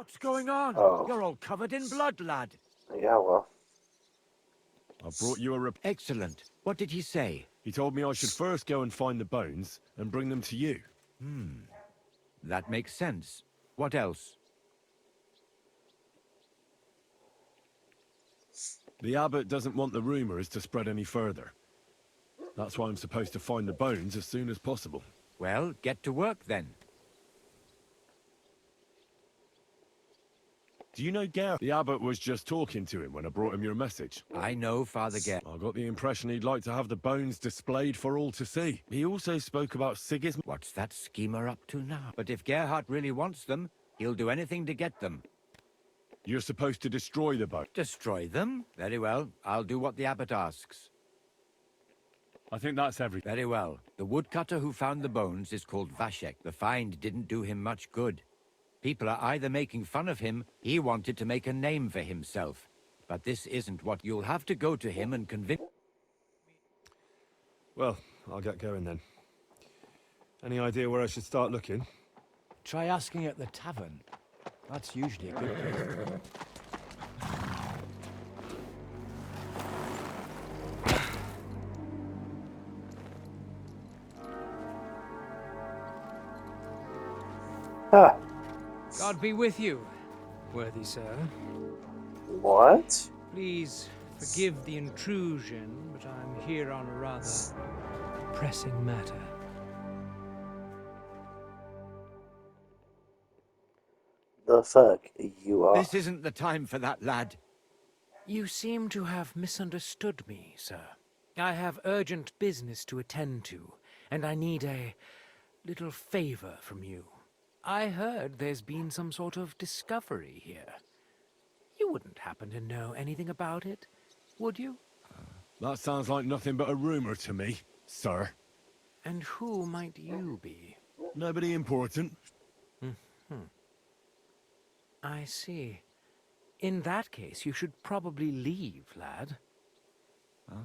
What's going on? Oh. You're all covered in blood, lad. Yeah, well. I brought you a Excellent. What did he say? He told me I should first go and find the bones and bring them to you. That makes sense. What else? The abbot doesn't want the rumors to spread any further. That's why I'm supposed to find the bones as soon as possible. Well, get to work then. Do you know Gerhard? The abbot was just talking to him when I brought him your message. I know Father Gerhard. I got the impression he'd like to have the bones displayed for all to see. He also spoke about Sigismund. What's that schemer up to now? But if Gerhard really wants them, he'll do anything to get them. You're supposed to destroy the bones. Destroy them? Very well. I'll do what the abbot asks. I think that's everything. Very well. The woodcutter who found the bones is called Vashek. The find didn't do him much good. People are either making fun of him, he wanted to make a name for himself. But this isn't what you'll have to go to him and convince... Well, I'll get going then. Any idea where I should start looking? Try asking at the tavern. That's usually a good place. Huh. God be with you, worthy sir. What? Please forgive the intrusion, but I'm here on a rather pressing matter. The fuck you are? This isn't the time for that, lad. You seem to have misunderstood me, sir. I have urgent business to attend to, and I need a little favor from you. I heard there's been some sort of discovery here. You wouldn't happen to know anything about it, would you? That sounds like nothing but a rumor to me, sir. And who might you be? Nobody important. I see. In that case, you should probably leave, lad. I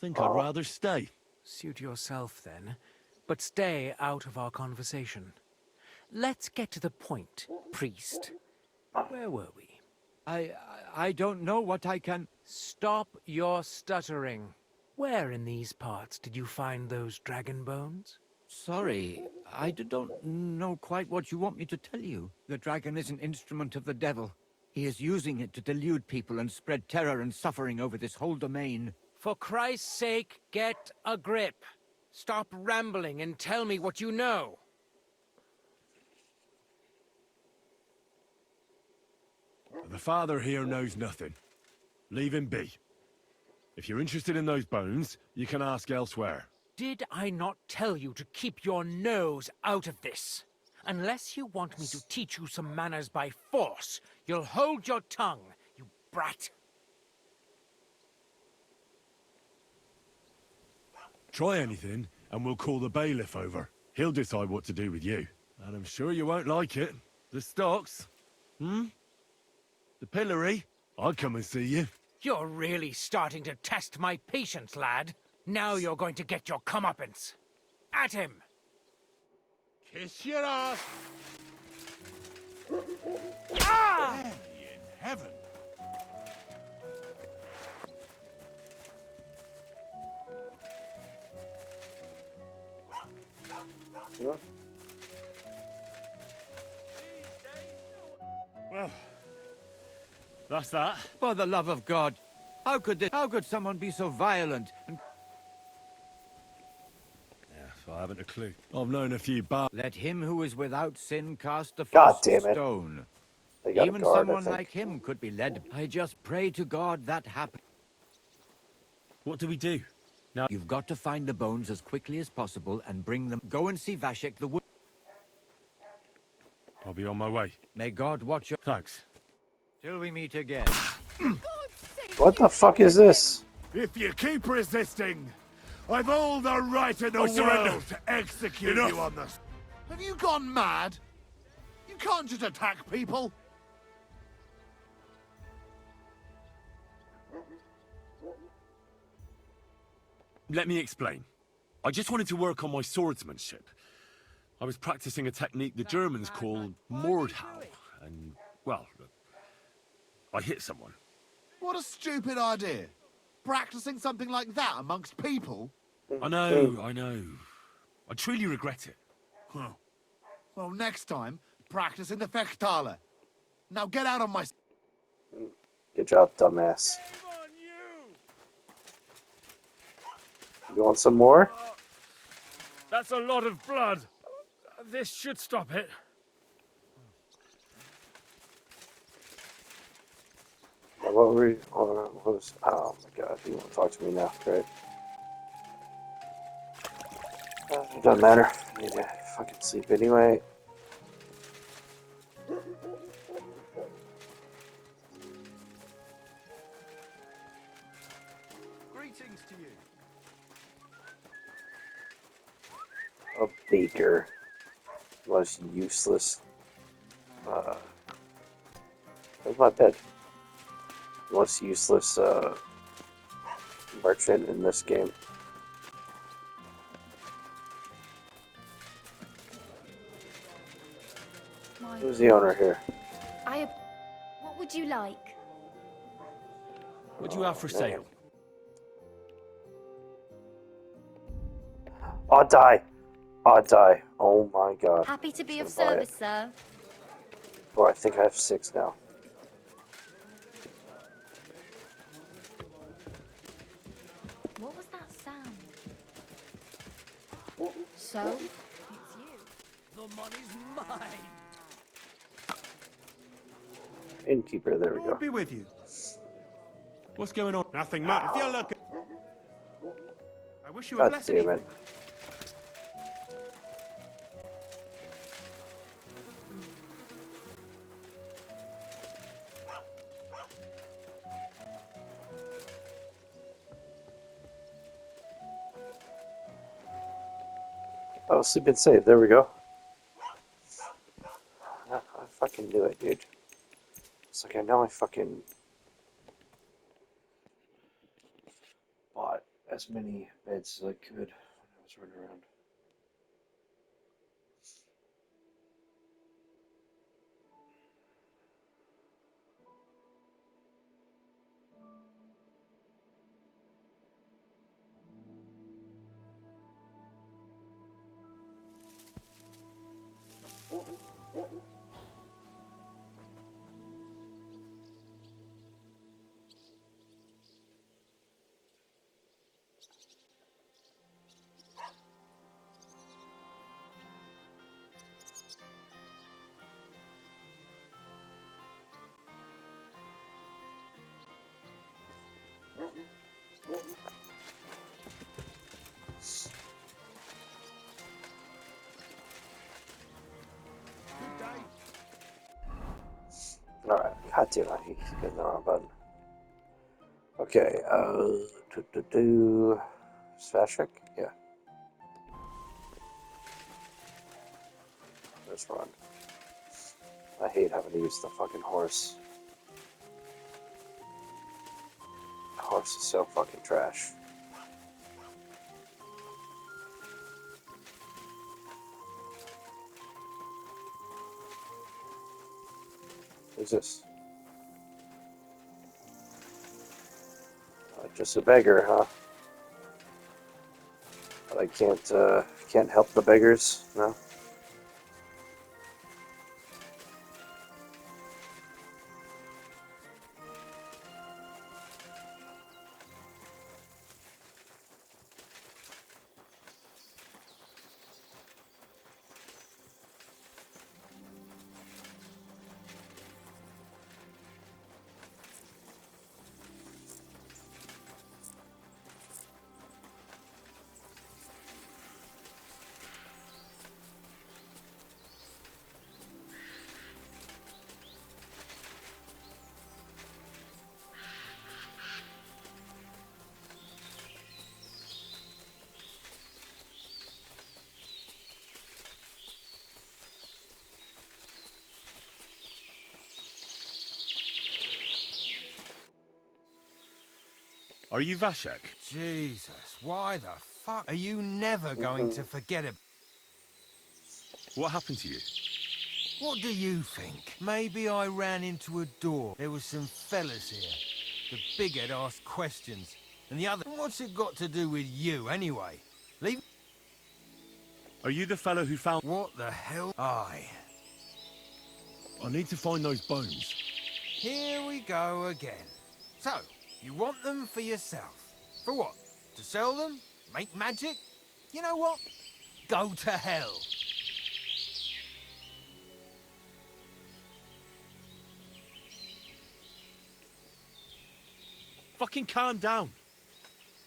think I'd rather stay. Suit yourself, then. But stay out of our conversation. Let's get to the point, priest. Where were we? I don't know what I can... Stop your stuttering. Where in these parts did you find those dragon bones? Sorry, I don't know quite what you want me to tell you. The dragon is an instrument of the devil. He is using it to delude people and spread terror and suffering over this whole domain. For Christ's sake, get a grip. Stop rambling and tell me what you know. The father here knows nothing. Leave him be. If you're interested in those bones, you can ask elsewhere. Did I not tell you to keep your nose out of this? Unless you want me to teach you some manners by force, you'll hold your tongue, you brat. Try anything, and we'll call the bailiff over. He'll decide what to do with you. And I'm sure you won't like it. The stocks? The pillory? I'd come and see you. You're really starting to test my patience, lad. Now you're going to get your comeuppance. At him! Kiss your ass! Ah! In heaven! Well, that's that. For the love of God, how could someone be so violent and... Yeah, I haven't a clue. I've known a few bad... Let him who is without sin cast the God first damn it. stone. They got Even a guard, someone I think. like him could be led. I just pray to God that happens. What do we do? Now... You've got to find the bones as quickly as possible and bring them. Go and see Vashek the wood. I'll be on my way. May God watch your... Thanks. Till we meet again. What the fuck is this? If you keep resisting, I've all the right in the world surrender. to execute Enough. you on this. Have you gone mad? You can't just attack people. Let me explain. I just wanted to work on my swordsmanship. I was practicing a technique the Germans call Mordhau, and, well, I hit someone. What a stupid idea. Practicing something like that amongst people? I know, I know. I truly regret it. Huh. Well, next time, practice in the Fechthalle. Now get out of my... Good job, dumbass. You want some more? That's a lot of blood. This should stop it. What were we... what was... Oh my god, you want to talk to me now, right? It doesn't matter. I need to fucking sleep anyway. Greetings to you. A baker. Was useless. Where's my bed? Most useless, merchant in this game. Who's the owner here? What would you like? What do you have for sale? I'll die. I'll die. Oh my god. Happy to be of Should I buy service, it? sir. Oh, I think I have 6 now. What was that sound? So? It's you. The money's mine. Innkeeper, there we go. I'll be with you. What's going on? Nothing much. If you're looking, I wish you a God blessing. damn it. Oh, sleep and save. There we go. I fucking knew it, dude. It's like I know I fucking bought as many beds as I could when I was running around. Alright, god damn it, he's getting the wrong button. Okay, Svashik? Yeah. Let's run. I hate having to use the fucking horse. The horse is so fucking trash. Who's this? Just a beggar, huh? But I can't help the beggars, no? Are you Vashek? Jesus, why the fuck are you never going to forget it? What happened to you? What do you think? Maybe I ran into a door. There was some fellas here. The bighead asked questions, and the other... What's it got to do with you, anyway? Leave... Are you the fellow who found... What the hell? Aye. I need to find those bones. Here we go again. So, you want them for yourself. For what? To sell them? Make magic? You know what? Go to hell. Fucking calm down.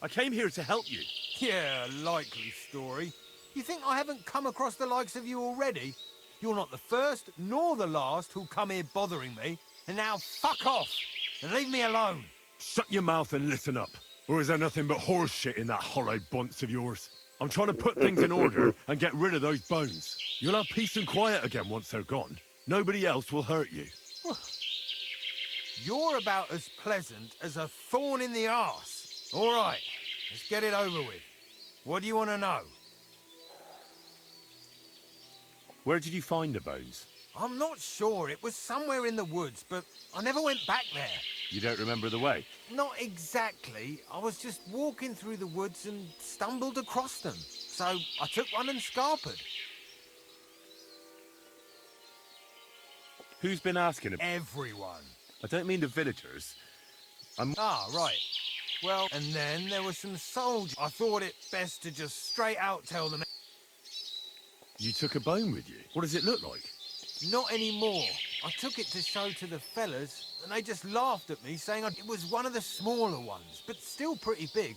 I came here to help you. Yeah, likely story. You think I haven't come across the likes of you already? You're not the first nor the last who'll come here bothering me. And now fuck off and leave me alone. Shut your mouth and listen up. Or is there nothing but horse shit in that hollow bunce of yours? I'm trying to put things in order and get rid of those bones. You'll have peace and quiet again once they're gone. Nobody else will hurt you. You're about as pleasant as a thorn in the arse. All right, let's get it over with. What do you want to know? Where did you find the bones? I'm not sure. It was somewhere in the woods, but I never went back there. You don't remember the way? Not exactly. I was just walking through the woods and stumbled across them. So I took one and scarpered. Who's been asking about... Everyone. I don't mean the villagers. Ah, right. Well, and then there were some soldiers. I thought it best to just straight out tell them. You took a bone with you? What does it look like? Not anymore. I took it to show to the fellas, and they just laughed at me, saying it was one of the smaller ones, but still pretty big.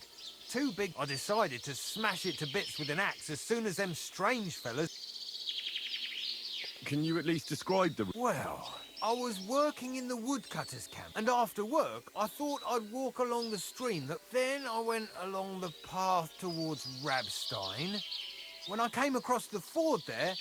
Too big, I decided to smash it to bits with an axe as soon as them strange fellas... Can you at least describe them? Well, I was working in the woodcutters' camp, and after work, I thought I'd walk along the stream. Then I went along the path towards Rabstein. When I came across the ford there,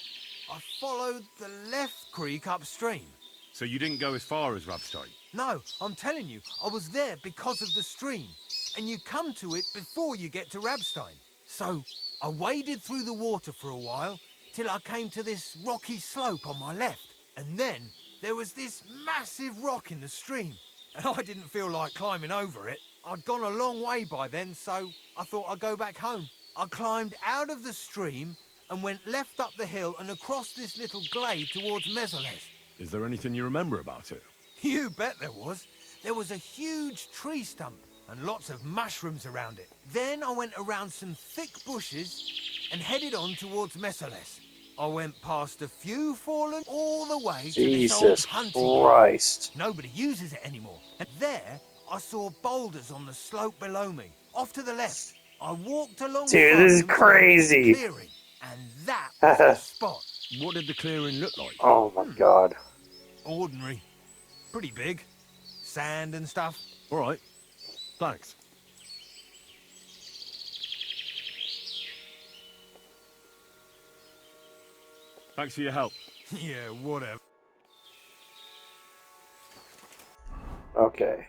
I followed the left creek upstream. So you didn't go as far as Rabstein? No, I'm telling you, I was there because of the stream. And you come to it before you get to Rabstein. So I waded through the water for a while, till I came to this rocky slope on my left. And then there was this massive rock in the stream. And I didn't feel like climbing over it. I'd gone a long way by then, so I thought I'd go back home. I climbed out of the stream and went left up the hill and across this little glade towards Mesoles. Is there anything you remember about it? You bet there was. There was a huge tree stump and lots of mushrooms around it. Then I went around some thick bushes and headed on towards Mesoles. I went past a few fallen all the way to this old Jesus hunting. Christ. Nobody uses it anymore. And there, I saw boulders on the slope below me, off to the left. I walked along. Dude, this is crazy. Clearing, and that was the spot. What did the clearing look like? Oh my God. Ordinary. Pretty big. Sand and stuff. All right. Thanks. Thanks for your help. Yeah, whatever. Okay.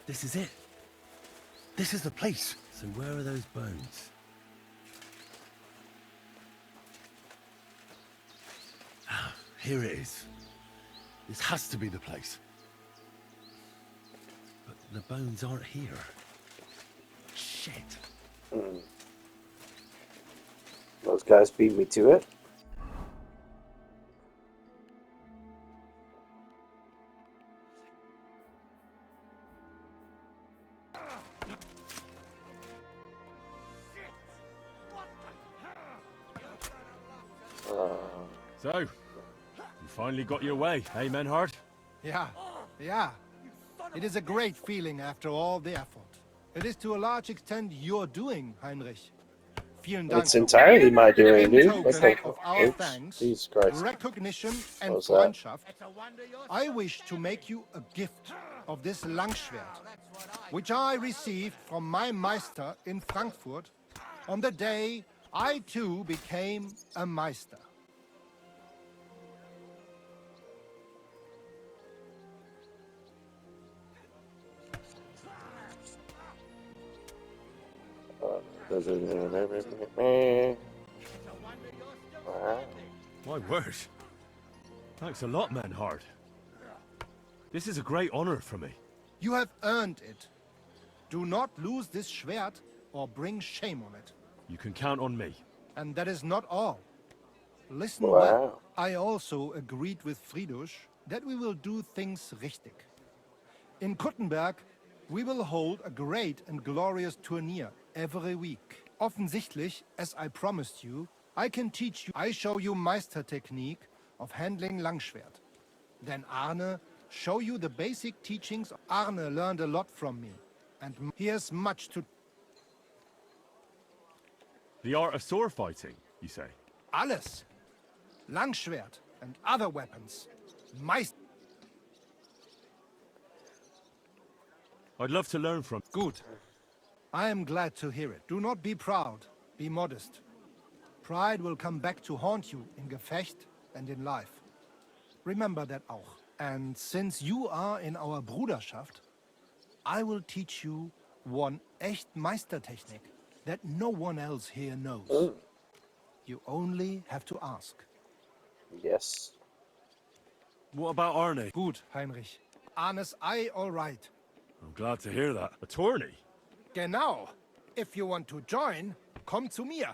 This is it. This is the place. So where are those bones? Ah, here it is. This has to be the place. But the bones aren't here. Shit. Those guys beat me to it. So, you finally got your way, hey, Menhard? Yeah, yeah. It is a great feeling after all the effort. It is to a large extent your doing, Heinrich. Vielen Dank. It's entirely my doing, In dude. token What the of our oops. thanks, Jesus Christ. recognition and What was that? Freundschaft, I wish to make you a gift of this Langschwert, which I received from my Meister in Frankfurt on the day I too became a Meister. My word. Thanks a lot, Menhard. This is a great honor for me. You have earned it. Do not lose this Schwert or bring shame on it. You can count on me. And that is not all. Listen Wow. well. I also agreed with Friedrich that we will do things richtig. In Kuttenberg, we will hold a great and glorious tourney every week. Offensichtlich, as I promised you, I can teach you. I show you Meistertechnique of handling Langschwert. Then Arne show you the basic teachings. Arne learned a lot from me, and he has much to. The art of sword fighting, you say? Alles. Langschwert and other weapons. Meister. I'd love to learn from... Good. I am glad to hear it. Do not be proud. Be modest. Pride will come back to haunt you in Gefecht and in life. Remember that auch. And since you are in our Bruderschaft, I will teach you one echt Meistertechnik that no one else here knows. You only have to ask. Yes. What about Arne? Gut, Heinrich. Arne's eye all right. I'm glad to hear that. A tourney? Genau. If you want to join, come to mir.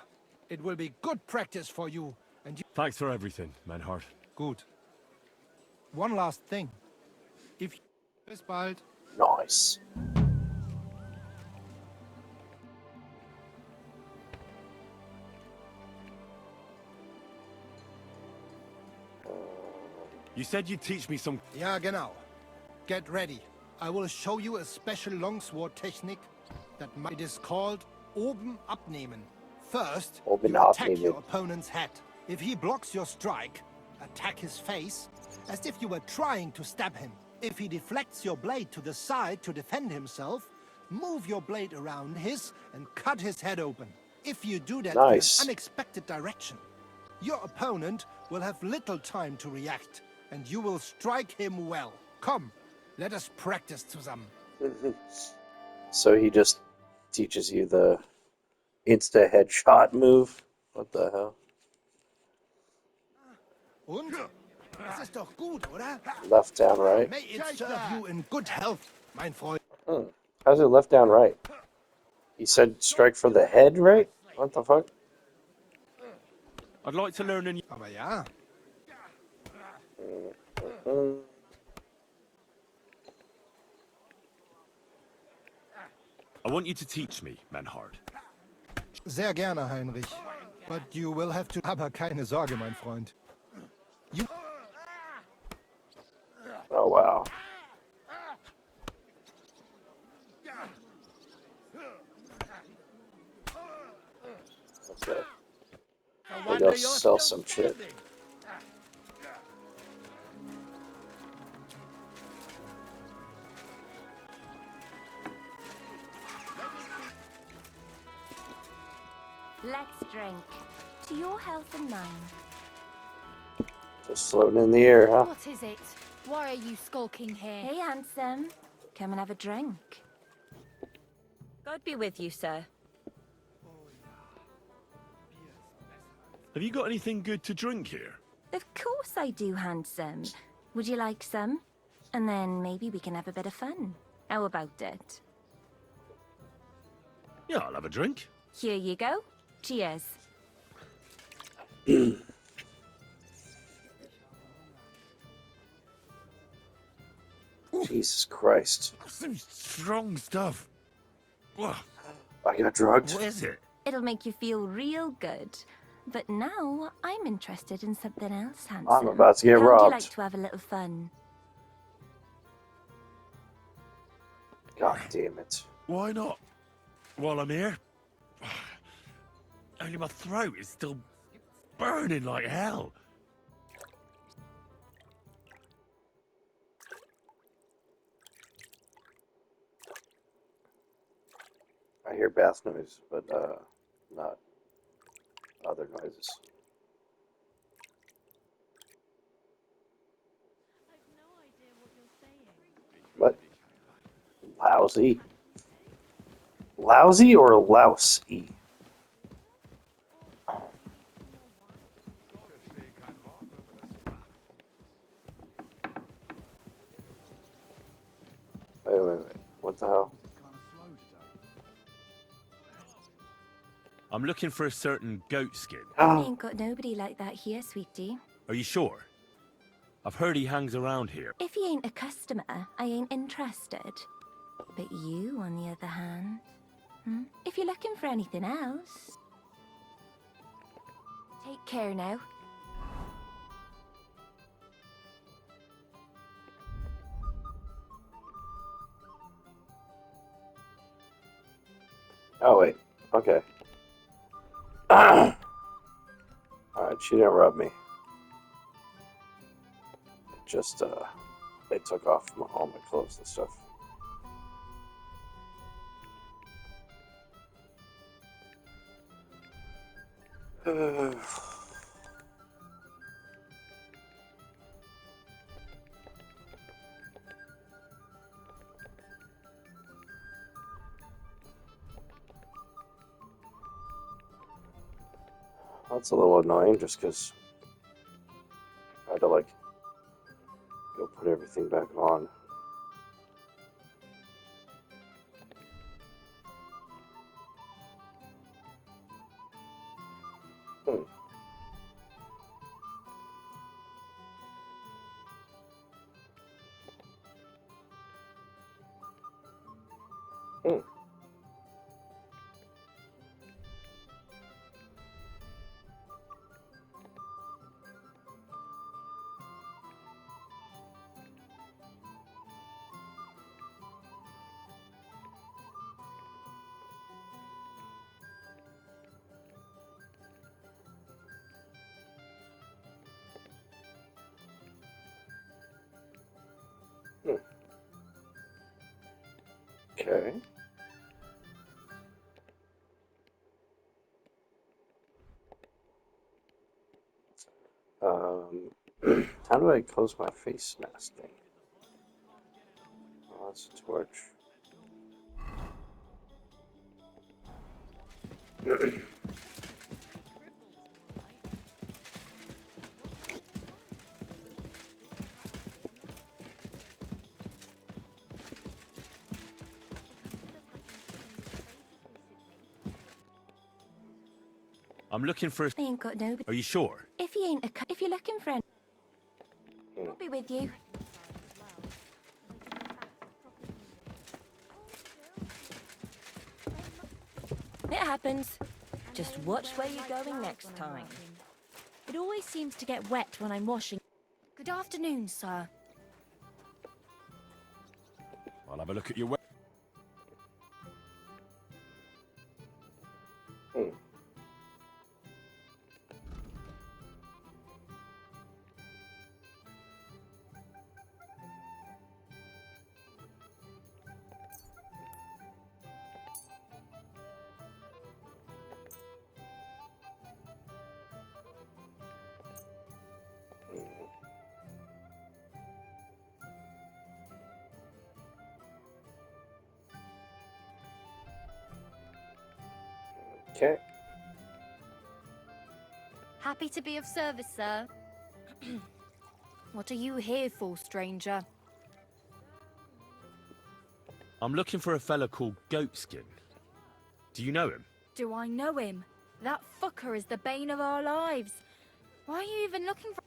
It will be good practice for you. And you... Thanks for everything, Menhard. Good. One last thing. If... Bis bald. Nice. You said you'd teach me some... Ja, genau. Get ready. I will show you a special longsword technique that it is called oben abnehmen. First, Oben you attack abnehmen. your opponent's head. If he blocks your strike, attack his face as if you were trying to stab him. If he deflects your blade to the side to defend himself, move your blade around his and cut his head open. If you do that Nice. in an unexpected direction, your opponent will have little time to react, and you will strike him well. Come, let us practice zusammen. So he just teaches you the insta headshot move. What the hell? Und? Das ist doch gut, oder? Left, down, right. May it serve you in good health, mein Freund. How's it left, down, right? He said strike for the head, right? What the fuck? I'd like to learn a new... Aber ja. I want you to teach me, Menhard. Sehr gerne, Heinrich. But you will have to... Aber keine Sorge, mein Freund. You... Oh, wow. Okay. Maybe I'll sell some shit. Let's drink. To your health and mine. Just floating in the air, huh? What is it? Why are you skulking here? Hey, handsome. Come and have a drink. God be with you, sir. Have you got anything good to drink here? Of course I do, handsome. Would you like some? And then maybe we can have a bit of fun. How about it? Yeah, I'll have a drink. Here you go. Cheers. Jesus Christ. Some strong stuff. Whoa. I got drugged. What is it? It'll make you feel real good. But now I'm interested in something else, handsome. I'm about to get How would robbed. you like to have a little fun? God damn it. Why not? While I'm here? Only my throat is still burning like hell. I hear bath noise, but not other noises. What? Lousy? Lousy or lousy? Wait. What the hell? I'm looking for a certain goat skin. Ain't got nobody like that here, sweetie. Are you sure? I've heard he hangs around here. If he ain't a customer, I ain't interested. But you, on the other hand, if you're looking for anything else, take care now. Oh, wait. Okay. Alright, she didn't rub me. Just, they took off all my clothes and stuff. That's a little annoying just because I had to, like, go put everything back on. Hmm. Okay. How do I close my face mask thing? Oh, that's a torch. I'm looking for a... I ain't got nobody. Are you sure? If he ain't if you're looking for I'll be with you. It happens. Just watch where you're going next time. It always seems to get wet when I'm washing. Good afternoon, sir. I'll have a look at your... Okay. Happy to be of service, sir. What are you here for, stranger? I'm looking for a fella called Goatskin. Do you know him? Do I know him? That fucker is the bane of our lives. Why are you even looking for...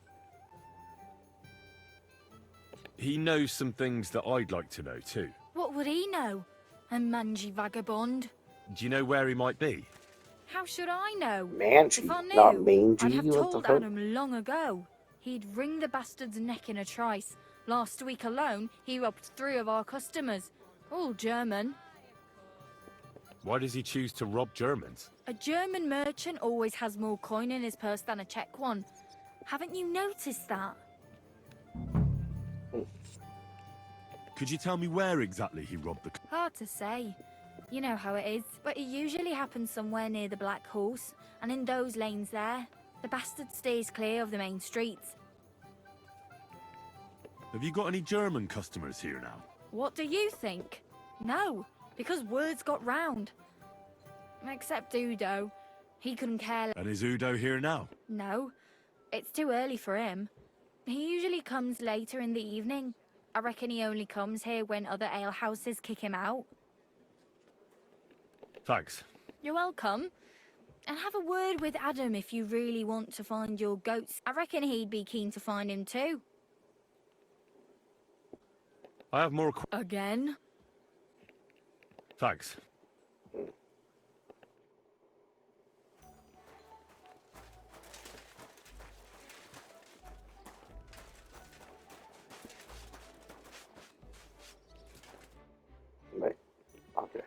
He knows some things that I'd like to know too. What would he know? A mangy vagabond? Do you know where he might be? How should I know? Mangy, If I knew, not mangy. I'd have What the told fuck? Adam long ago. He'd wring the bastard's neck in a trice. Last week alone, he robbed 3 of our customers. All German. Why does he choose to rob Germans? A German merchant always has more coin in his purse than a Czech one. Haven't you noticed that? Could you tell me where exactly he robbed the... Hard to say. You know how it is, but it usually happens somewhere near the Black Horse, and in those lanes there, the bastard stays clear of the main streets. Have you got any German customers here now? What do you think? No, because words got round. Except Udo. He couldn't care less. And is Udo here now? No, it's too early for him. He usually comes later in the evening. I reckon he only comes here when other alehouses kick him out. Thanks. You're welcome. And have a word with Adam if you really want to find your goats. I reckon he'd be keen to find him too. I have more Again? Thanks. Wait. Okay.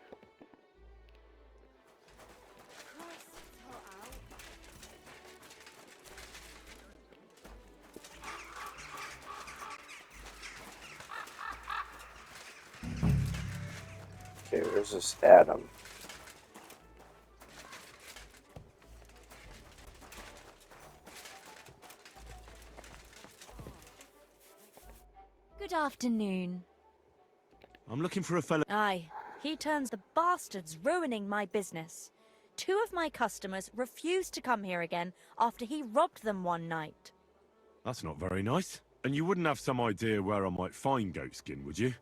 Okay, where's this Adam? Good afternoon. I'm looking for a fella. Aye, he turns the bastards ruining my business. 2 of my customers refused to come here again after he robbed them one night. That's not very nice. And you wouldn't have some idea where I might find goatskin, would you?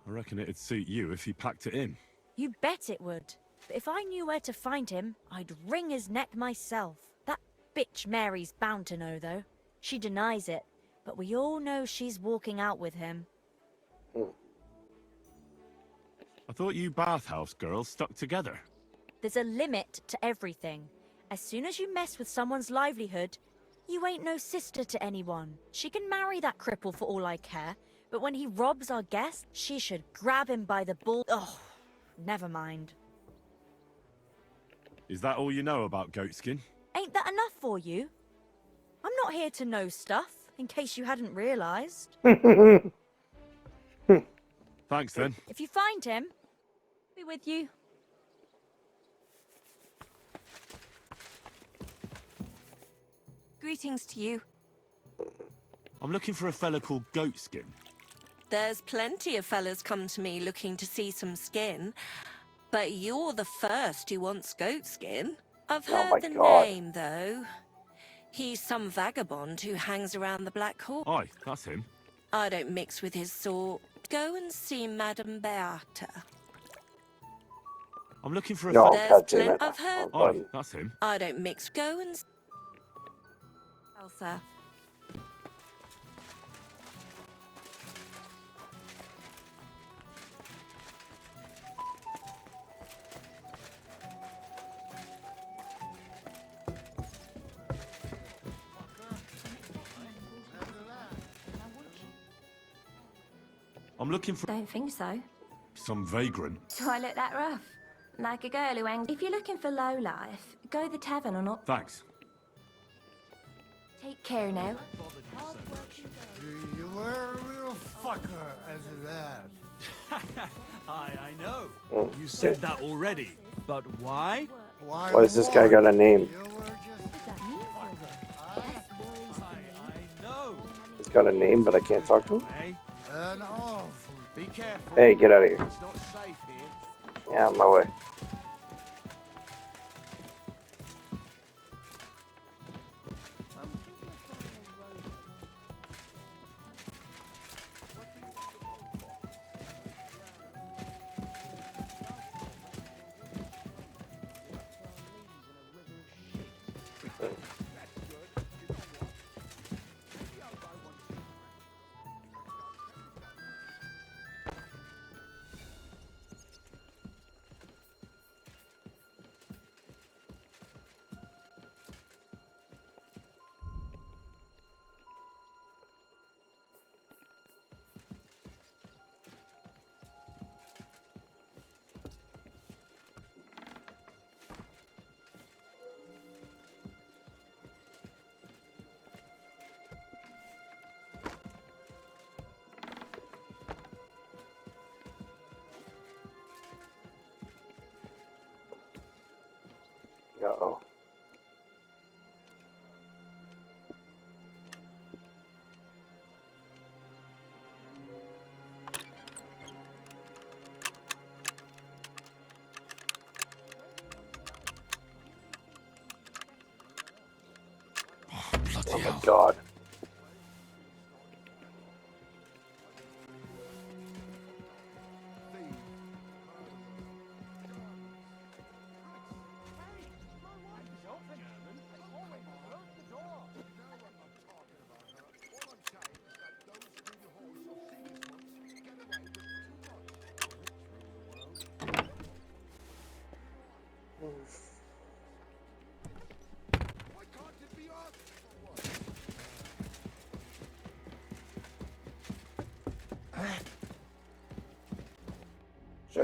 I reckon it'd suit you if he packed it in. You bet it would. But if I knew where to find him, I'd wring his neck myself. That bitch Mary's bound to know, though. She denies it, but we all know she's walking out with him. I thought you bathhouse girls stuck together. There's a limit to everything. As soon as you mess with someone's livelihood, you ain't no sister to anyone. She can marry that cripple for all I care, but when he robs our guests, she should grab him by the ball. Oh, never mind. Is that all you know about goatskin? Ain't that enough for you? I'm not here to know stuff, in case you hadn't realized. Thanks then. If you find him, be with you. Greetings to you. I'm looking for a fella called Goatskin. There's plenty of fellas come to me looking to see some skin, but you're the first who wants goat skin. I've heard the name, though. He's some vagabond who hangs around the Black Horse. Aye, that's him. I don't mix with his sort. Go and see Madame Beata. I'm looking for a No, fella. that's him. I've heard. Aye, that's him. I don't mix. Go and... Elsa. I'm looking for Don't think so. some vagrant. Do I look that rough? Like a girl who hangs. If you're looking for low life, go the tavern or not. Thanks. Take care now. You were a real fucker as that. I know. You said that already. But why? Why? Why does this guy got a name? You were just... I know. He's got a name, but I can't talk to him? Hey, An awful... be careful. Hey, get out of here. It's not safe here. Yeah, on my way. Uh-oh. Bloody Oh my hell. god.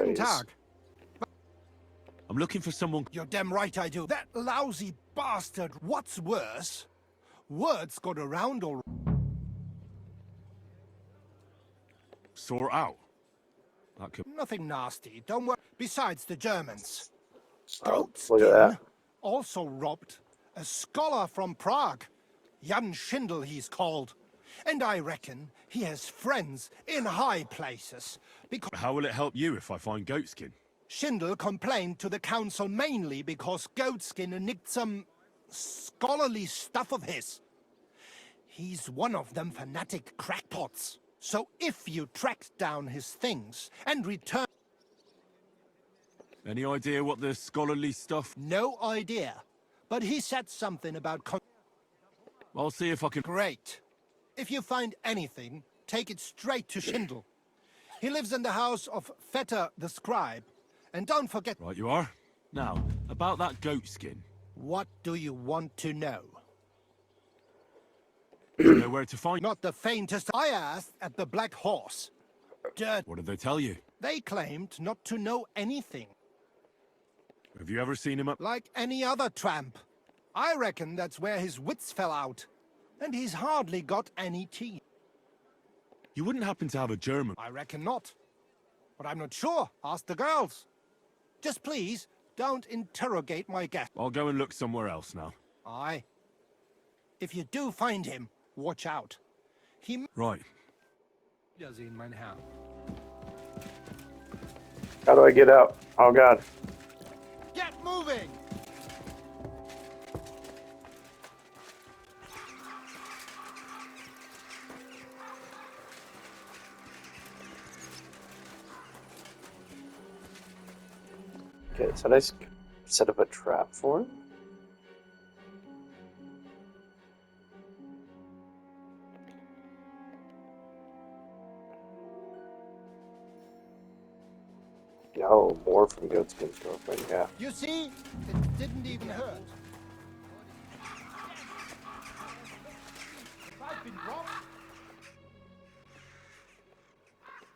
Guten Jeez. Tag. I'm looking for someone. You're damn right I do. That lousy bastard. What's worse? Words got around all. Sort out. That could. Nothing nasty. Don't worry. Besides the Germans. Oh, look at that. Also robbed a scholar from Prague. Jan Schindel he's called. And I reckon he has friends in high places. Because How will it help you if I find goatskin? Schindel complained to the council mainly because Goatskin nicked some scholarly stuff of his. He's one of them fanatic crackpots. So if you tracked down his things and returned... Any idea what the scholarly stuff? No idea. But he said something about... I'll see if I can. Great. If you find anything, take it straight to Schindel. He lives in the house of Vetter the scribe. And don't forget... Right, you are. Now, about that goatskin. What do you want to know? You know where to find. Not the faintest. I asked at the Black Horse. Dirt. What did they tell you? They claimed not to know anything. Have you ever seen him up? Like any other tramp. I reckon that's where his wits fell out. And he's hardly got any teeth. You wouldn't happen to have a German. I reckon not. But I'm not sure. Ask the girls. Just please, don't interrogate my guest. I'll go and look somewhere else now. Aye. If you do find him, watch out. He... Right. Wiedersehen, mein Herr. How do I get out? Oh god. Get moving! Okay, so I set up a trap for him. Oh, more from Goatskin's girlfriend, yeah. You see? It didn't even hurt. I've been robbed.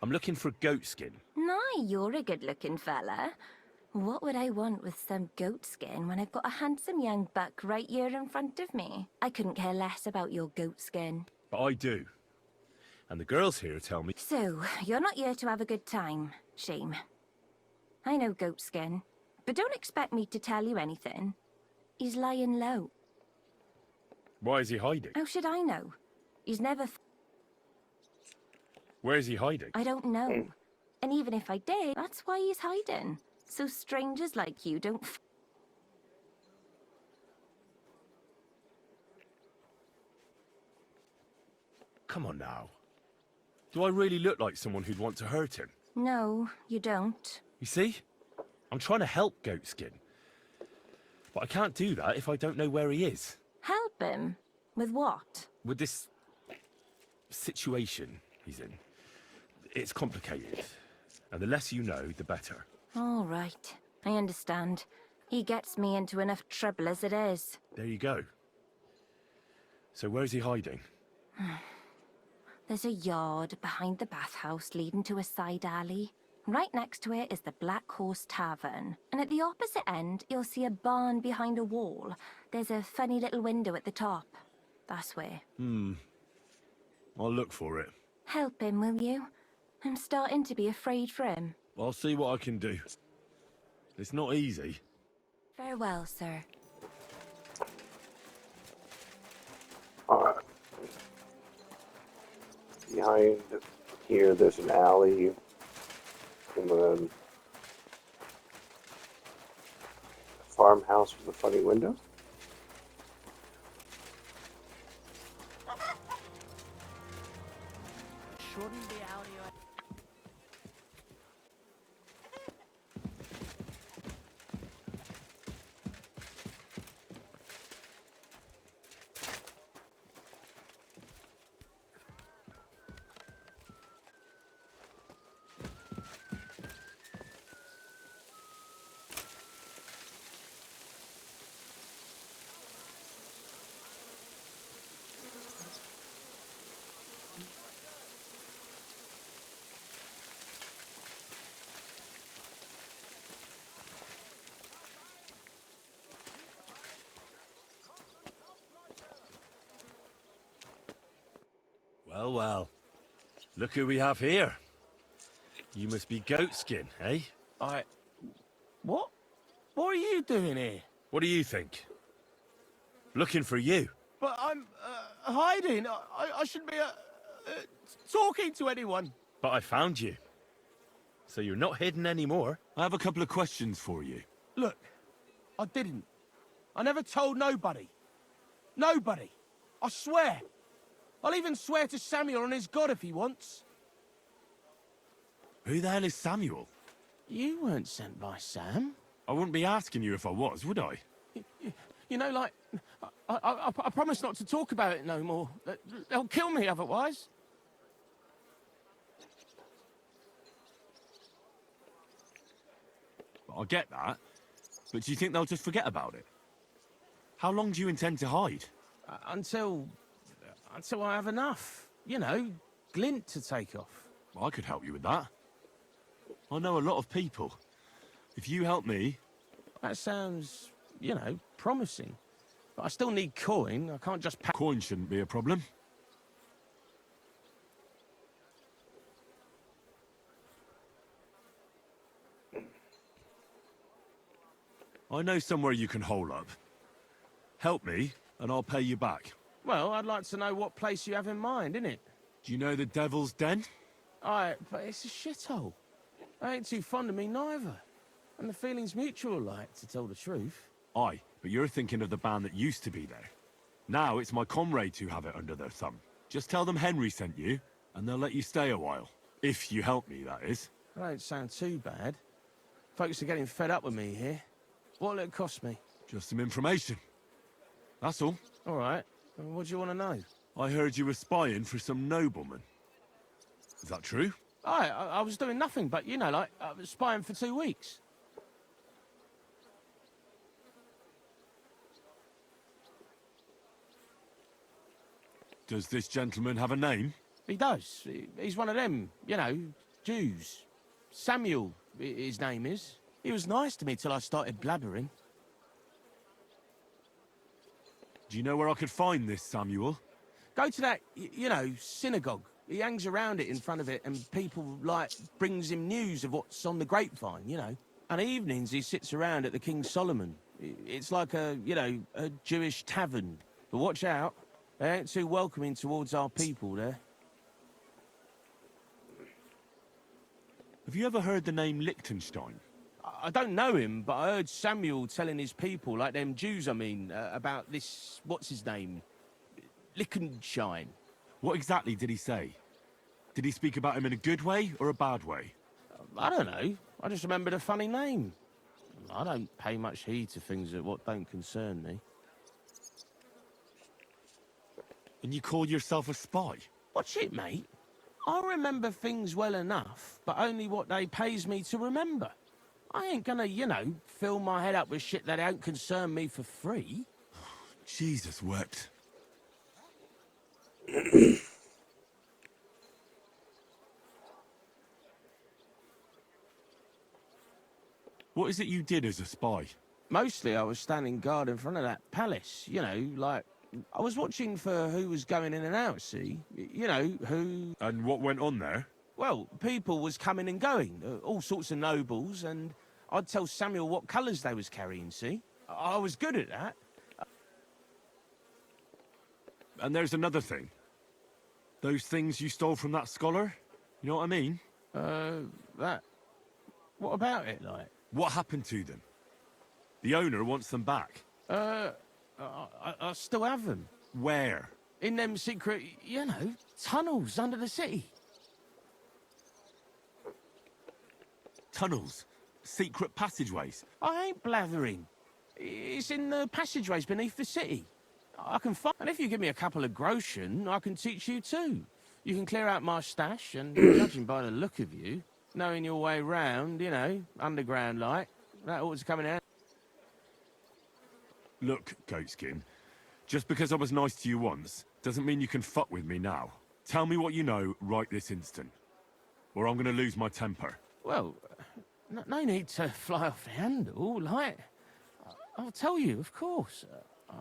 I'm looking for goatskin. Nah, you're a good-looking fella. What would I want with some goatskin when I've got a handsome young buck right here in front of me? I couldn't care less about your goatskin. But I do. And the girls here tell me. So, you're not here to have a good time. Shame. I know goatskin, but don't expect me to tell you anything. He's lying low. Why is he hiding? How should I know? He's never... Where is he hiding? I don't know. And even if I did, that's why he's hiding. So strangers like you don't... Come on now. Do I really look like someone who'd want to hurt him? No, you don't. You see? I'm trying to help Goatskin. But I can't do that if I don't know where he is. Help him? With what? With this situation he's in. It's complicated. And the less you know, the better. All right. I understand. He gets me into enough trouble as it is. There you go. So where's he hiding? There's a yard behind the bathhouse leading to a side alley. Right next to it is the Black Horse Tavern. And at the opposite end, you'll see a barn behind a wall. There's a funny little window at the top. That's where. I'll look for it. Help him, will you? I'm starting to be afraid for him. I'll see what I can do. It's not easy. Farewell, sir. Alright. Behind here, there's an alley. And then a farmhouse with a funny window. Shouldn't be out of your... Well, well. Look who we have here. You must be Goatskin, eh? What? What are you doing here? What do you think? Looking for you. But I'm hiding. I shouldn't be talking to anyone. But I found you. So you're not hidden anymore. I have a couple of questions for you. Look, I didn't. I never told nobody. Nobody. I swear. I'll even swear to Samuel and his God if he wants. Who the hell is Samuel? You weren't sent by Sam. I wouldn't be asking you if I was, would I? You know, like, I promise not to talk about it no more. They'll kill me otherwise. I get that. But do you think they'll just forget about it? How long do you intend to hide? Until I have enough. You know, glint to take off. I could help you with that. I know a lot of people. If you help me... That sounds, you know, promising. But I still need coin. I can't just... Coin shouldn't be a problem. I know somewhere you can hole up. Help me, and I'll pay you back. Well, I'd like to know what place you have in mind, innit? Do you know the Devil's Den? But it's a shithole. They ain't too fond of me neither. And the feeling's mutual, like, to tell the truth. Aye, but you're thinking of the band that used to be there. Now it's my comrades who have it under their thumb. Just tell them Henry sent you, and they'll let you stay a while. If you help me, that is. That don't sound too bad. Folks are getting fed up with me here. What'll it cost me? Just some information. That's all. All right. What do you want to know? I heard you were spying for some nobleman. Is that true? I was doing nothing but, you know, like, I was spying for 2 weeks. Does this gentleman have a name? He does. He's one of them, you know, Jews. Samuel, his name is. He was nice to me till I started blabbering. Do you know where I could find this Samuel? Go to that, you know, synagogue. He hangs around it in front of it, and people, like, brings him news of what's on the grapevine, you know. And evenings he sits around at the King Solomon. It's like a, you know, a Jewish tavern. But watch out, they ain't too welcoming towards our people there. Have you ever heard the name Liechtenstein? I don't know him, but I heard Samuel telling his people, like them Jews, I mean, about this, what's his name? Liechtenstein. What exactly did he say? Did he speak about him in a good way or a bad way? I don't know. I just remembered a funny name. I don't pay much heed to things that what don't concern me. And you call yourself a spy? Watch it, mate. I remember things well enough, but only what they pays me to remember. I ain't gonna, you know, fill my head up with shit that don't concern me for free. Jesus wept. What is it you did as a spy? Mostly I was standing guard in front of that palace, you know, like, I was watching for who was going in and out, see? You know, who... And what went on there? Well, people was coming and going, all sorts of nobles, and I'd tell Samuel what colours they was carrying, see? I was good at that. And there's another thing. Those things you stole from that scholar? You know what I mean? That... What about it, like? What happened to them? The owner wants them back. I still have them. Where? In them secret, you know, tunnels under the city. Tunnels? Secret passageways? I ain't blathering. It's in the passageways beneath the city. I can find... And if you give me a couple of groschen, I can teach you too. You can clear out my stash, and judging by the look of you, knowing your way round, you know, underground like, that ought to come in out. Look, Goatskin, just because I was nice to you once, doesn't mean you can fuck with me now. Tell me what you know right this instant, or I'm gonna lose my temper. Well, no need to fly off the handle, like... I'll tell you, of course.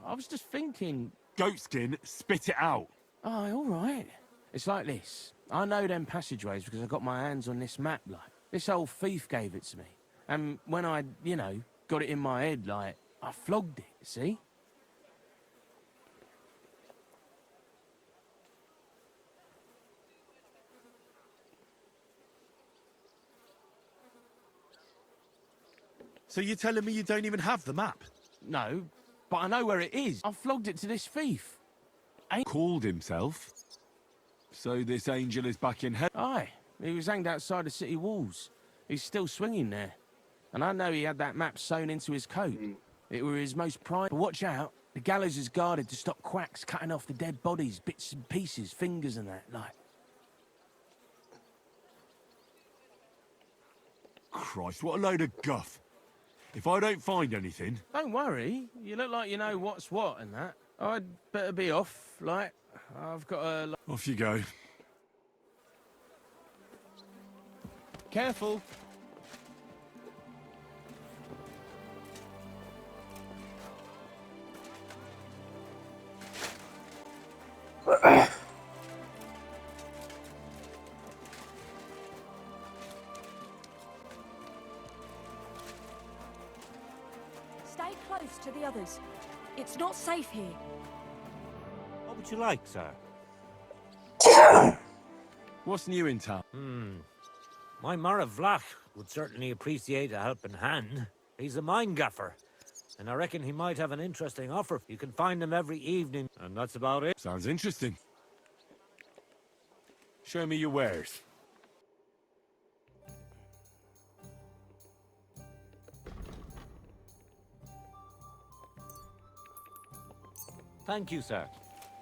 I was just thinking... Goatskin, spit it out! Oh, all right. It's like this. I know them passageways because I got my hands on this map, like. This old thief gave it to me. And when I, you know, got it in my head, like, I flogged it, see? So you're telling me you don't even have the map? No, but I know where it is. I flogged it to this thief. Called himself? So this angel is back in heaven? Aye, he was hanged outside the city walls. He's still swinging there. And I know he had that map sewn into his coat. It were his most pride. But watch out, the gallows is guarded to stop quacks cutting off the dead bodies, bits and pieces, fingers and that, like. Christ, what a load of guff. If I don't find anything... Don't worry, you look like you know what's what and that. I'd better be off, like, I've got a... Off you go. Careful. Stay close to the others. It's not safe here. What would you like, sir? What's new in town? My Mara Vlach would certainly appreciate a helping hand. He's a mine gaffer, and I reckon he might have an interesting offer. You can find him every evening, and that's about it. Sounds interesting. Show me your wares. Thank you, sir.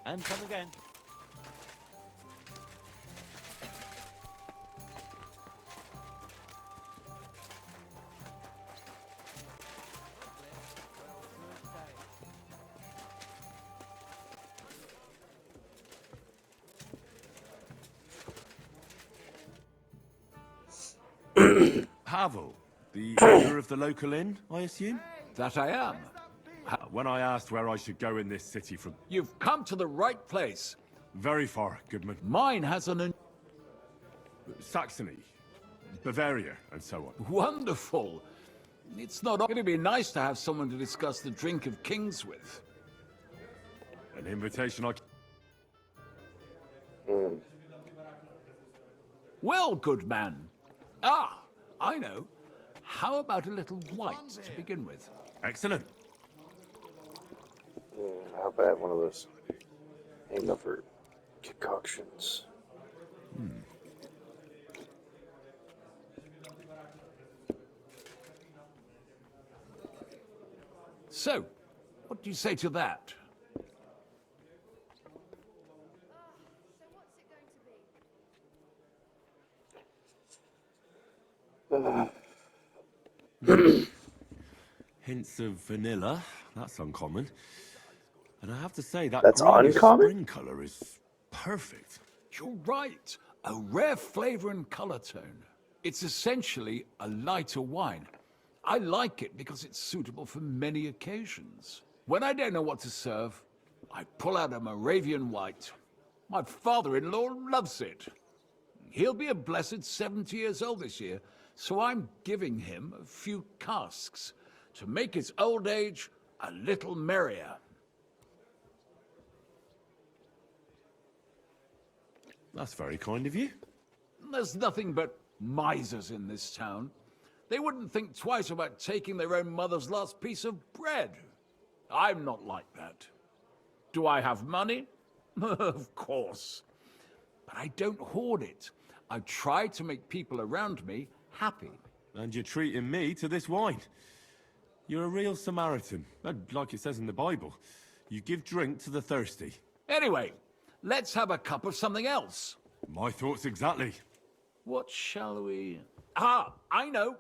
And come again. Pavel, the owner of the local inn, I assume? That I am. When I asked where I should go in this city from... You've come to the right place. Very far, Goodman. Mine has an... Saxony, Bavaria, and so on. Wonderful. It's not going to be nice to have someone to discuss the drink of kings with. An invitation I... Well, good man. Ah, I know. How about a little white to begin with? Excellent. How about one of those hangover concoctions? So, what do you say to that? Hints of vanilla. That's uncommon. And I have to say, that That's greenish uncommon? spring colour is perfect. You're right. A rare flavor and color tone. It's essentially a lighter wine. I like it because it's suitable for many occasions. When I don't know what to serve, I pull out a Moravian white. My father-in-law loves it. He'll be a blessed 70 years old this year, So I'm giving him a few casks to make his old age a little merrier. That's very kind of you. There's nothing but misers in this town. They wouldn't think twice about taking their own mother's last piece of bread. I'm not like that. Do I have money? Of course. But I don't hoard it. I try to make people around me happy. And you're treating me to this wine. You're a real Samaritan. And like it says in the Bible, you give drink to the thirsty. Anyway, let's have a cup of something else. My thoughts exactly. What shall we... Ah, I know.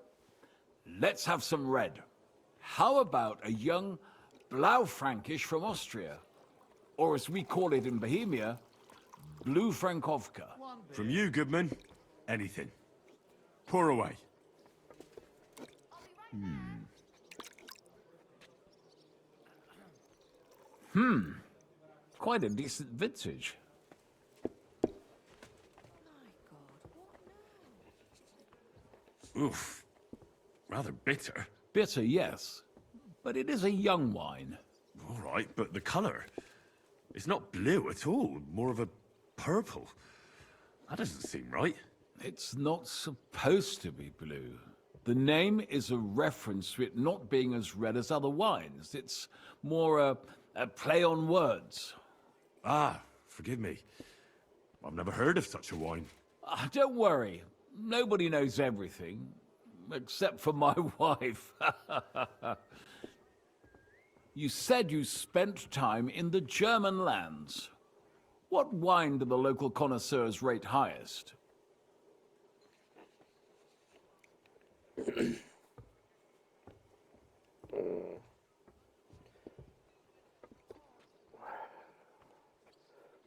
Let's have some red. How about a young Blaufränkisch from Austria? Or as we call it in Bohemia, Blue Frankovka. From you, Goodman, anything. Pour away. Quite a decent vintage. Oof. Rather bitter. Bitter, yes. But it is a young wine. All right, but the colour. It's not blue at all. More of a purple. That doesn't seem right. It's not supposed to be blue. The name is a reference to it not being as red as other wines. It's more a play on words. Ah, forgive me. I've never heard of such a wine. Don't worry. Nobody knows everything. Except for my wife. You said you spent time in the German lands. What wine do the local connoisseurs rate highest?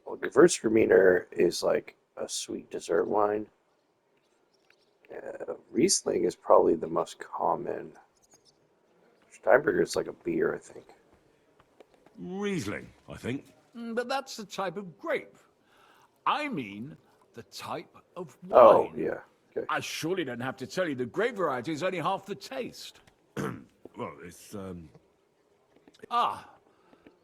Well, Gewürztraminer is like a sweet dessert wine. Riesling is probably the most common. Steinberger is like a beer, I think. Riesling, I think. But that's the type of grape. I mean, the type of wine. Oh, yeah. Okay. I surely don't have to tell you the grape variety is only half the taste. Well, it's, Ah,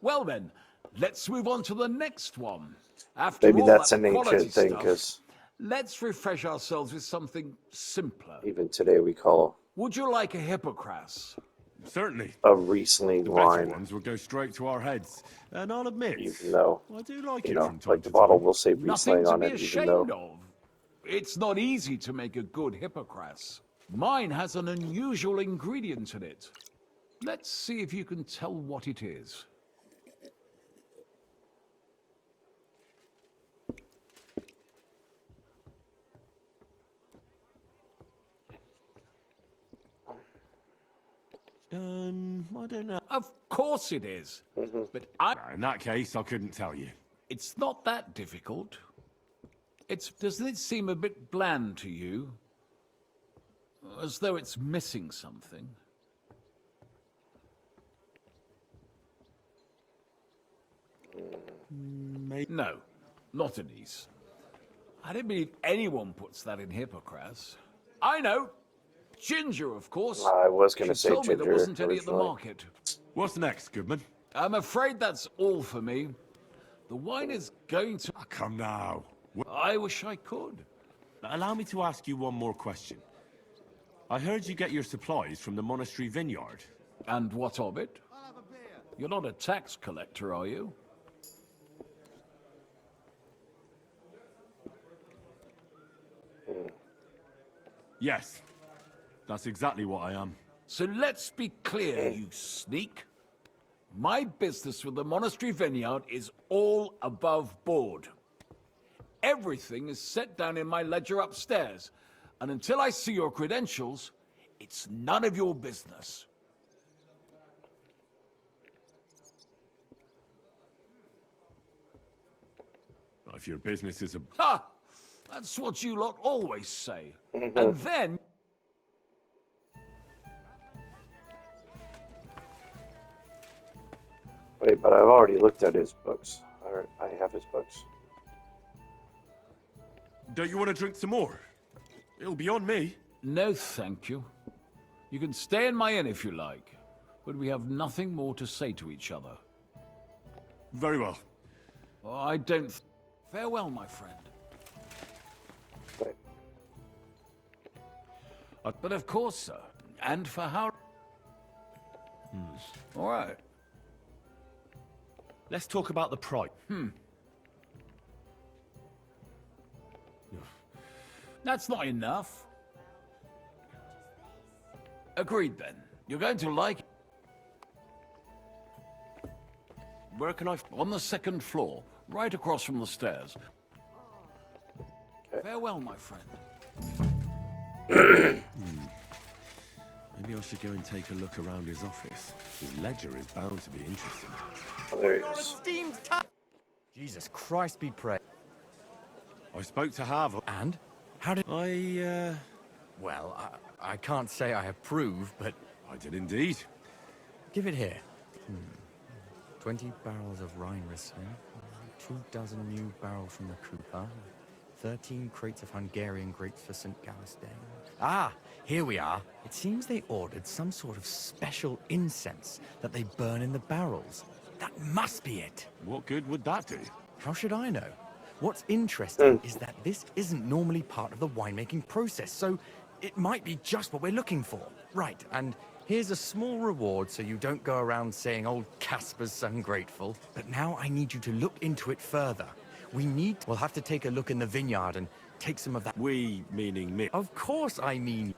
well then, let's move on to the next one. After Maybe all that's that an quality ancient thing, stuff, because let's refresh ourselves with something simpler. even today we call Would you like a hippocras? Certainly. a Riesling The better wine, ones will go straight to our heads. And I'll admit, even though, I do like you it know, from time like to the bottle time. will say Nothing Riesling to on be it, even ashamed though of. It's not easy to make a good hippocras. Mine has an unusual ingredient in it. Let's see if you can tell what it is. I don't know. Of course it is. But In that case, I couldn't tell you. it's not that difficult. Doesn't it seem a bit bland to you? As though it's missing something. No, not anise. I don't believe anyone puts that in hippocras. I know. Ginger, of course. I was going to She say told me there ginger wasn't any at the originally. market. What's next, Goodman? I'm afraid that's all for me. The wine is going to... Come now. I wish I could. Allow me to ask you one more question. I heard you get your supplies from the monastery vineyard. And what of it? You're not a tax collector, are you? Yes. That's exactly what I am. So let's be clear, you sneak. My business with the monastery vineyard is all above board. Everything is set down in my ledger upstairs, and until I see your credentials, it's none of your business. If your business is a... Ha! That's what you lot always say. And then... Wait, but I've already looked at his books. I have his books. Don't you want to drink some more? It'll be on me. No, thank you. You can stay in my inn if you like, but we have nothing more to say to each other. Very well. I don't... Farewell, my friend. But of course, sir. And for how... All right. Let's talk about the price. That's not enough. Agreed, then. You're going to like... Where can I... On the second floor, right across from the stairs. Farewell, my friend. Maybe I should go and take a look around his office. His ledger is bound to be interesting. Oh, there he is. Jesus Christ be praised. I spoke to Harvey. And? How did... Well, I can't say I approve, but... I did indeed. Give it here. 20 barrels of Rhine Riesling, 24 new barrels from the Cooper, 13 crates of Hungarian grapes for St. Gallistain. Ah, here we are. It seems they ordered some sort of special incense that they burn in the barrels. That must be it. What good would that do? How should I know? What's interesting is that this isn't normally part of the winemaking process, so it might be just what we're looking for. Right, and here's a small reward so you don't go around saying old Casper's ungrateful. But now I need you to look into it further. We'll have to take a look in the vineyard and take some of that. We, meaning me. Of course I mean...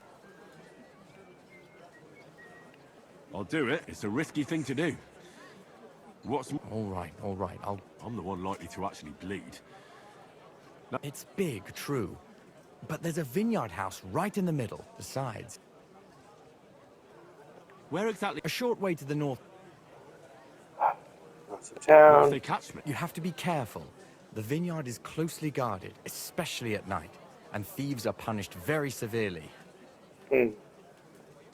I'll do it. It's a risky thing to do. What's... All right, I'm the one likely to actually bleed. It's big, true. But there's a vineyard house right in the middle. Besides... Where exactly? A short way to the north. North of town. What if they catch me? You have to be careful. The vineyard is closely guarded, especially at night, and thieves are punished very severely.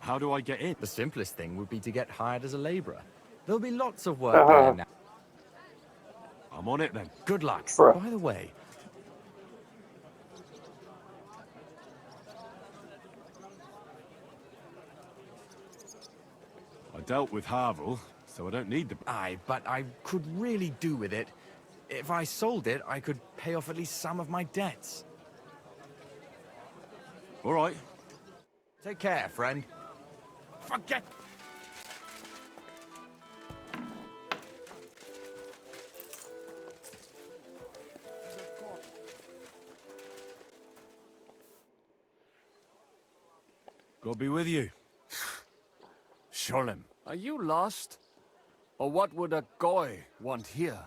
How do I get in? The simplest thing would be to get hired as a laborer. There'll be lots of work there now. I'm on it then. Good luck. Sure. By the way, I dealt with Harville, so I don't need the... aye, but I could really do with it. If I sold it, I could pay off at least some of my debts. All right. Take care, friend. Forget... God be with you. Sholem, are you lost? Or what would a goy want here?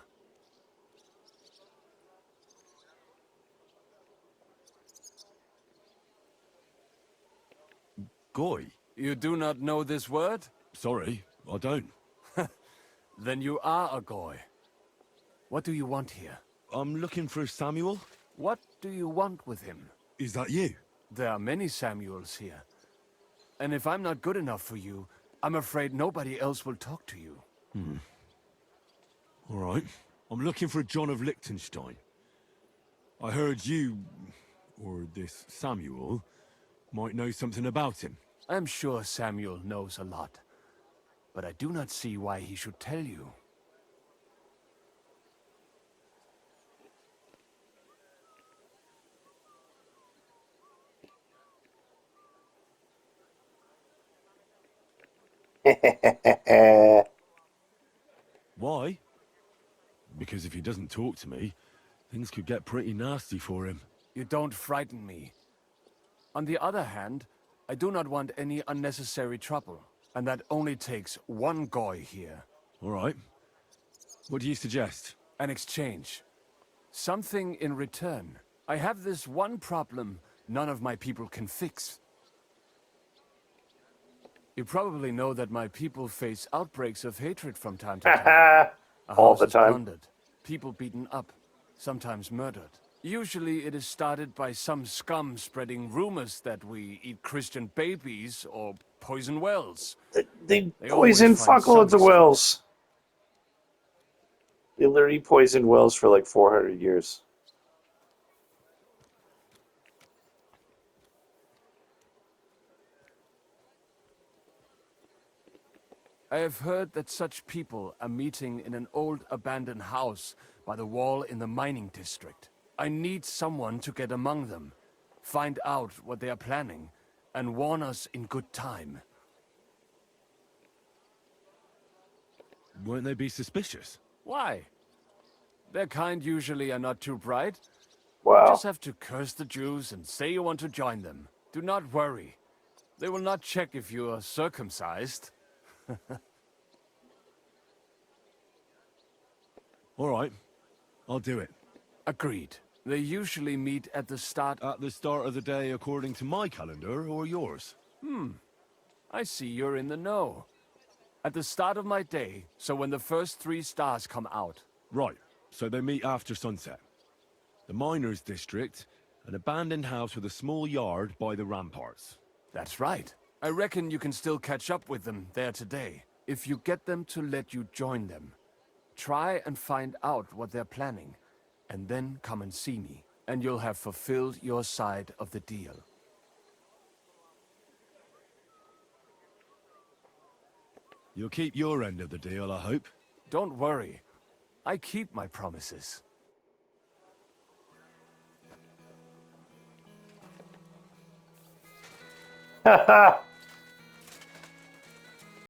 Goy? You do not know this word? Sorry, I don't. Then you are a goy. What do you want here? I'm looking for Samuel. What do you want with him? Is that you? There are many Samuels here. And if I'm not good enough for you, I'm afraid nobody else will talk to you. All right. I'm looking for John of Liechtenstein. I heard you, or this Samuel, might know something about him. I'm sure Samuel knows a lot. But I do not see why he should tell you. Why? Because if he doesn't talk to me, things could get pretty nasty for him. You don't frighten me. On the other hand, I do not want any unnecessary trouble. And that only takes one goy here. All right. What do you suggest? An exchange. Something in return. I have this one problem none of my people can fix. You probably know that my people face outbreaks of hatred from time to time. All the time. Plundered, people beaten up, sometimes murdered. Usually it is started by some scum spreading rumors that we eat Christian babies or poison wells. They always poison find fuckloads some of wells. They literally poisoned wells for like 400 years. I have heard that such people are meeting in an old abandoned house by the wall in the mining district. I need someone to get among them, find out what they are planning, and warn us in good time. Won't they be suspicious? Why? Their kind usually are not too bright. Wow. You just have to curse the Jews and say you want to join them. Do not worry. They will not check if you are circumcised. All right, I'll do it. Agreed. They usually meet at the start... At the start of the day according to my calendar, or yours? I see you're in the know. At the start of my day, so when the first 3 stars come out. Right, so they meet after sunset. The miners' district, an abandoned house with a small yard by the ramparts. That's right. I reckon you can still catch up with them there today, if you get them to let you join them. Try and find out what they're planning, and then come and see me, and you'll have fulfilled your side of the deal. You'll keep your end of the deal, I hope. Don't worry. I keep my promises. Haha!